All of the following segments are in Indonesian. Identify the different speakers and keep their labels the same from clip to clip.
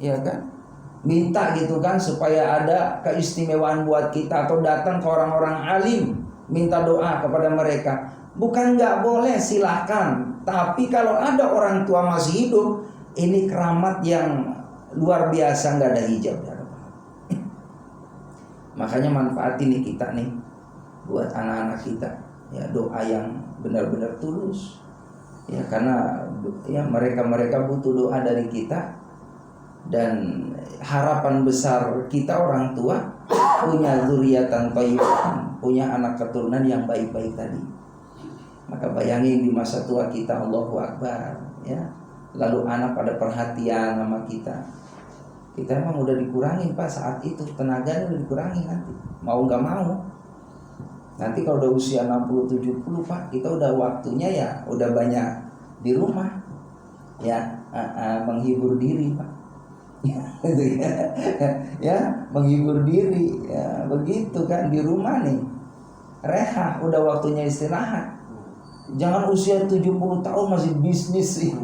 Speaker 1: ya kan? Minta gitu kan supaya ada keistimewaan buat kita, atau datang ke orang-orang alim minta doa kepada mereka. Bukan nggak boleh, silahkan. Tapi kalau ada orang tua masih hidup, ini keramat yang luar biasa, nggak ada hijab. Makanya manfaatin nih kita nih buat anak-anak kita, ya, doa yang benar-benar tulus, ya, karena ya mereka butuh doa dari kita. Dan harapan besar kita orang tua punya dzurriatan thayyibatan, punya anak keturunan yang baik-baik tadi. Maka bayangin di masa tua kita, Allahu Akbar, ya, lalu anak pada perhatian sama kita. Kita emang udah dikurangin Pak saat itu, tenaganya udah dikurangin nanti, mau nggak mau. Nanti kalau udah usia 60-70 Pak, kita udah waktunya ya udah banyak di rumah, ya, menghibur diri Pak. Ya, menghibur diri, ya, begitu kan, di rumah nih reha, udah waktunya istirahat. Jangan usia 70 tahun masih bisnis sih.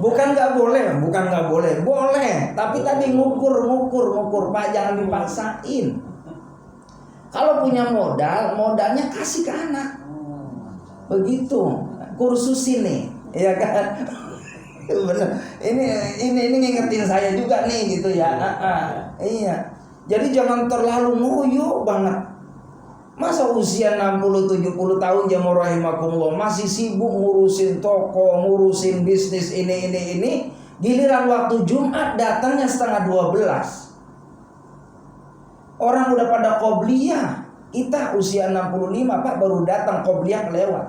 Speaker 1: Bukan nggak boleh, boleh. Tapi tadi ngukur Pak, jangan dipaksain. Kalau punya modalnya kasih ke anak. Begitu, kursus ini, ya kan? Bener. Ini ngingetin saya juga nih gitu ya. Iya. Jadi jangan terlalu ngoyo banget. Masa usia 60-70 tahun jamaah rahimakumullah masih sibuk ngurusin toko, ngurusin bisnis ini. Giliran waktu Jumat datangnya 11:30. Orang udah pada qobliyah. Kita usia 65 Pak baru datang, qobliyah kelewat.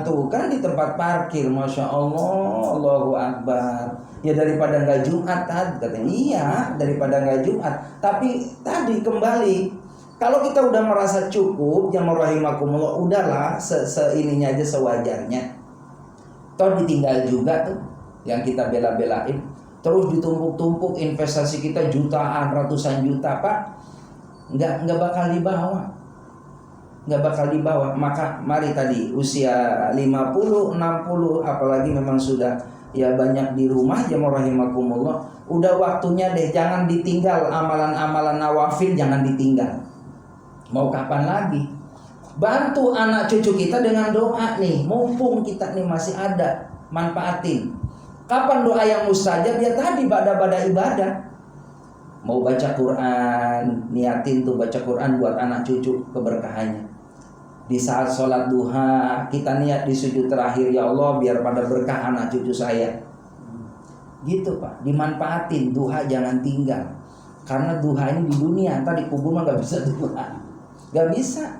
Speaker 1: Tuh kan di tempat parkir, Masya Allah, Allahu Akbar. Ya daripada nggak Jumat tadi, katanya. Iya, daripada nggak Jumat. Tapi tadi kembali, kalau kita udah merasa cukup, jamaah rahimakumullah, udahlah seininya aja, sewajarnya. Toh ditinggal juga tuh yang kita bela-belain. Terus ditumpuk-tumpuk investasi kita jutaan, ratusan juta Pak, nggak bakal dibawa. Maka mari tadi usia 50, 60, apalagi memang sudah ya banyak di rumah, jamaah rahimakumullah, udah waktunya deh, jangan ditinggal amalan-amalan nawafil, jangan ditinggal. Mau kapan lagi? Bantu anak cucu kita dengan doa nih, mumpung kita nih masih ada, manfaatin. Kapan doa yang mustajab? Ya tadi pada ibadah. Mau baca Quran, niatin tuh baca Quran buat anak cucu, keberkahannya. Di saat sholat duha, kita niat di sujud terakhir, ya Allah biar pada berkah anak cucu saya. Gitu Pak, dimanfaatin, duha jangan tinggal. Karena duha ini di dunia, ntar di kubur mah gak bisa duha, gak bisa,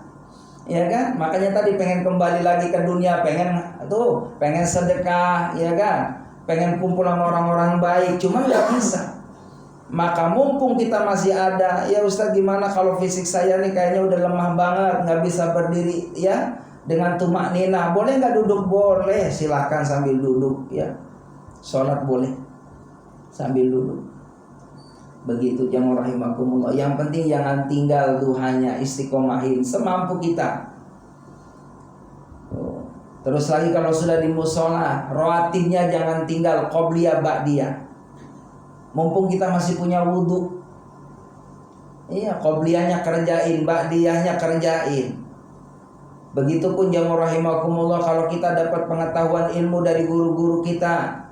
Speaker 1: ya kan? Makanya tadi pengen kembali lagi ke dunia, pengen sedekah, ya kan? Pengen kumpul sama orang-orang baik, cuma gak bisa. Maka mumpung kita masih ada, ya Ustaz gimana kalau fisik saya nih kayaknya udah lemah banget, gak bisa berdiri, ya, dengan tumak nina. Boleh gak duduk? Boleh, silakan sambil duduk, ya. Sholat boleh sambil duduk. Begitu jamaah rahimakumullah. Yang penting jangan tinggal duhanya, istiqomahin semampu kita. Terus lagi kalau sudah di musola, rawatibnya jangan tinggal, qobliyah ba'diyah. Mumpung kita masih punya wudhu, iya, qobliyahnya kerjain, ba'diyahnya kerjain. Begitupun jamaah rahimakumullah, kalau kita dapat pengetahuan ilmu dari guru-guru kita,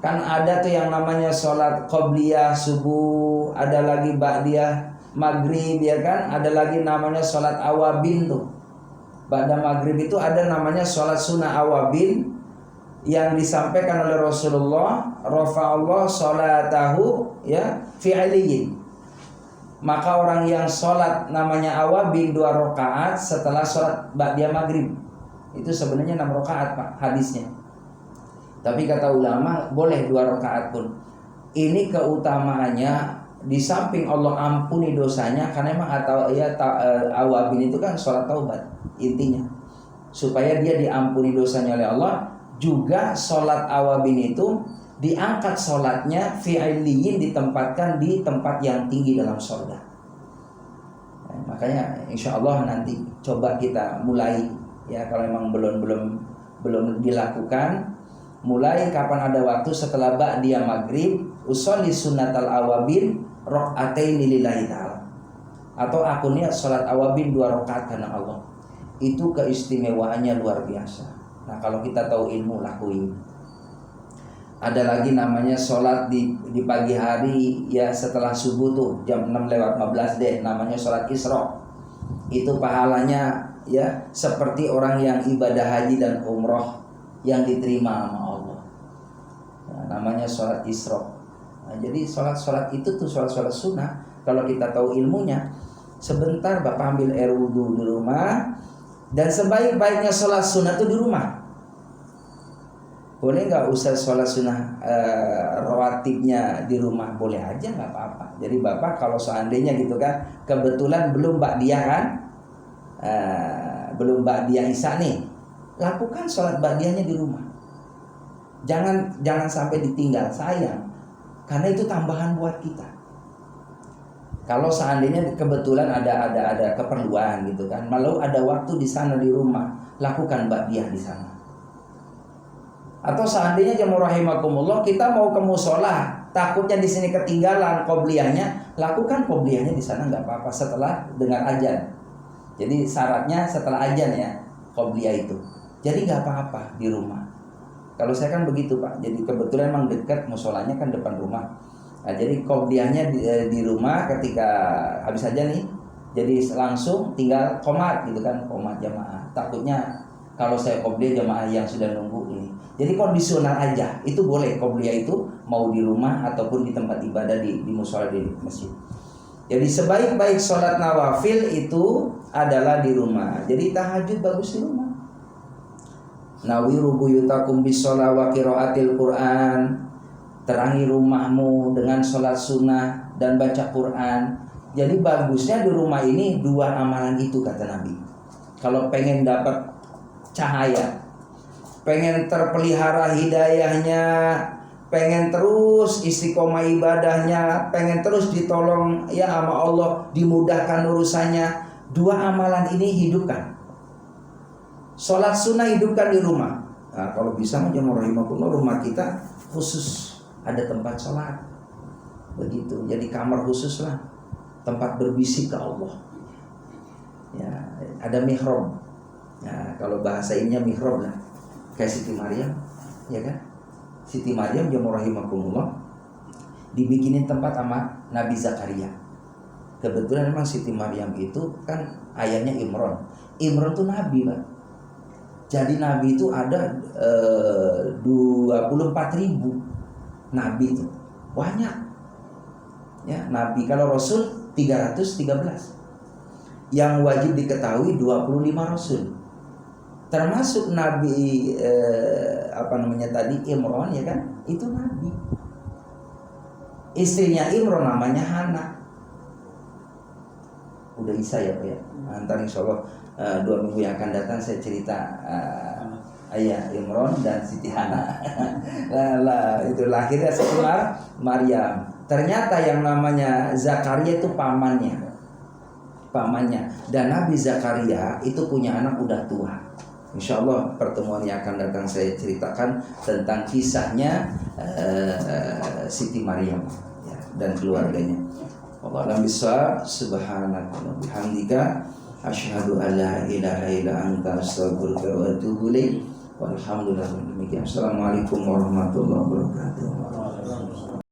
Speaker 1: kan ada tuh yang namanya sholat qobliyah subuh, ada lagi ba'diyah maghrib, ya kan? Ada lagi namanya sholat awabin tuh. Ba'da maghrib itu ada namanya sholat sunnah awabin, yang disampaikan oleh Rasulullah, rafa'allah sholatahu, ya, fi'aliyin. Maka orang yang sholat namanya awabin 2 rakaat setelah sholat ba'diyah maghrib, itu sebenarnya 6 rakaat Pak hadisnya. Tapi kata ulama boleh 2 rakaat pun. Ini keutamaannya, di samping Allah ampuni dosanya, karena memang awabin itu kan sholat taubat intinya, supaya dia diampuni dosanya oleh Allah. Juga sholat awabin itu diangkat sholatnya fi'iliyin, ditempatkan di tempat yang tinggi dalam surga. Makanya insya Allah nanti coba kita mulai, ya, kalau memang belum dilakukan, mulai kapan ada waktu setelah ba'diyah maghrib, usolli sunnatal awabin rok'ataini lillahi ta'ala, atau aku niat sholat awabin 2 rakaat karena Allah. Itu keistimewaannya luar biasa. Nah kalau kita tahu ilmu, lakuin. Ada lagi namanya sholat di pagi hari ya, setelah subuh tuh jam 6:15 deh, namanya sholat isra. Itu pahalanya ya seperti orang yang ibadah haji dan umroh yang diterima sama Allah. Nah, namanya sholat isra. Nah, jadi sholat itu tuh sholat sunnah. Kalau kita tahu ilmunya, sebentar Bapak ambil air wudhu di rumah, dan sebaik-baiknya sholat sunnah itu di rumah. Boleh nggak usah sholat sunnah rawatibnya di rumah? Boleh aja, nggak apa-apa. Jadi Bapak kalau seandainya gitu kan, kebetulan belum ba'diyah kan, belum ba'diyah isya nih, lakukan sholat ba'diyahnya di rumah. Jangan sampai ditinggal, sayang. Karena itu tambahan buat kita. Kalau seandainya kebetulan ada keperluan gitu kan, malu ada waktu di sana di rumah, lakukan ba'diyah di sana. Atau seandainya jamaah rahimakumullah kita mau ke mushola, takutnya di sini ketinggalan qobliyahnya, lakukan qobliyahnya di sana nggak apa-apa setelah dengar azan. Jadi syaratnya setelah azan ya qobliyah itu. Jadi nggak apa-apa di rumah. Kalau saya kan begitu Pak. Jadi kebetulan memang dekat musholanya kan depan rumah. Nah, jadi qobliyahnya di rumah ketika habis aja nih. Jadi langsung tinggal qomat gitu kan, qomat jamaah. Takutnya kalau saya qobliyah jamaah yang sudah nunggu ini. Jadi kondisional aja, itu boleh qobliyah itu mau di rumah ataupun di tempat ibadah di mushola di masjid. Jadi sebaik-baik sholat nawafil itu adalah di rumah. Jadi tahajud bagus di rumah. Nawiru buyutakum bisola wa qiraatil Quran. Terangi rumahmu dengan sholat sunnah dan baca Quran. Jadi bagusnya di rumah ini 2 amalan itu kata Nabi. Kalau pengen dapat cahaya, pengen terpelihara hidayahnya, pengen terus istiqomah ibadahnya, pengen terus ditolong ya sama Allah, dimudahkan urusannya, 2 amalan ini hidupkan. Sholat sunnah hidupkan di rumah. Nah, kalau bisa jamaah rahimakumullah, rumah kita khusus ada tempat sholat, begitu. Jadi kamar khusus lah, tempat berbisik ke Allah. Ya, ada mihrab. Nah, kalau bahasa ininya mihrab lah, kayak Siti Maryam, ya kan? Siti Maryam jamaah rahimakumullah dibikinin tempat sama Nabi Zakaria. Kebetulan memang Siti Maryam itu kan ayahnya Imron. Imron tuh Nabi, Pak. Jadi Nabi itu ada 24.000 Nabi itu banyak. Ya, Nabi kalau Rasul 313. Yang wajib diketahui 25 Rasul. Termasuk Nabi Imron ya kan? Itu Nabi. Istrinya Imron namanya Hana. Udah Isa ya Pak ya. Ntar insyaallah 2 minggu yang akan datang saya cerita ayah Imron dan Siti Hana. Itu lahirnya Siti Maryam. Ternyata yang namanya Zakaria itu pamannya. Dan Nabi Zakaria itu punya anak udah tua. Insyaallah pertemuan yang akan datang saya ceritakan tentang kisahnya Siti Maryam ya, dan keluarganya. Wallahu a'lam bishawab. Subhanaka wa bihamdika asyhadu an la ilaha illa anta astaghfiruka wa atubu ilaik. Walhamdulillah. Assalamualaikum warahmatullahi wabarakatuh.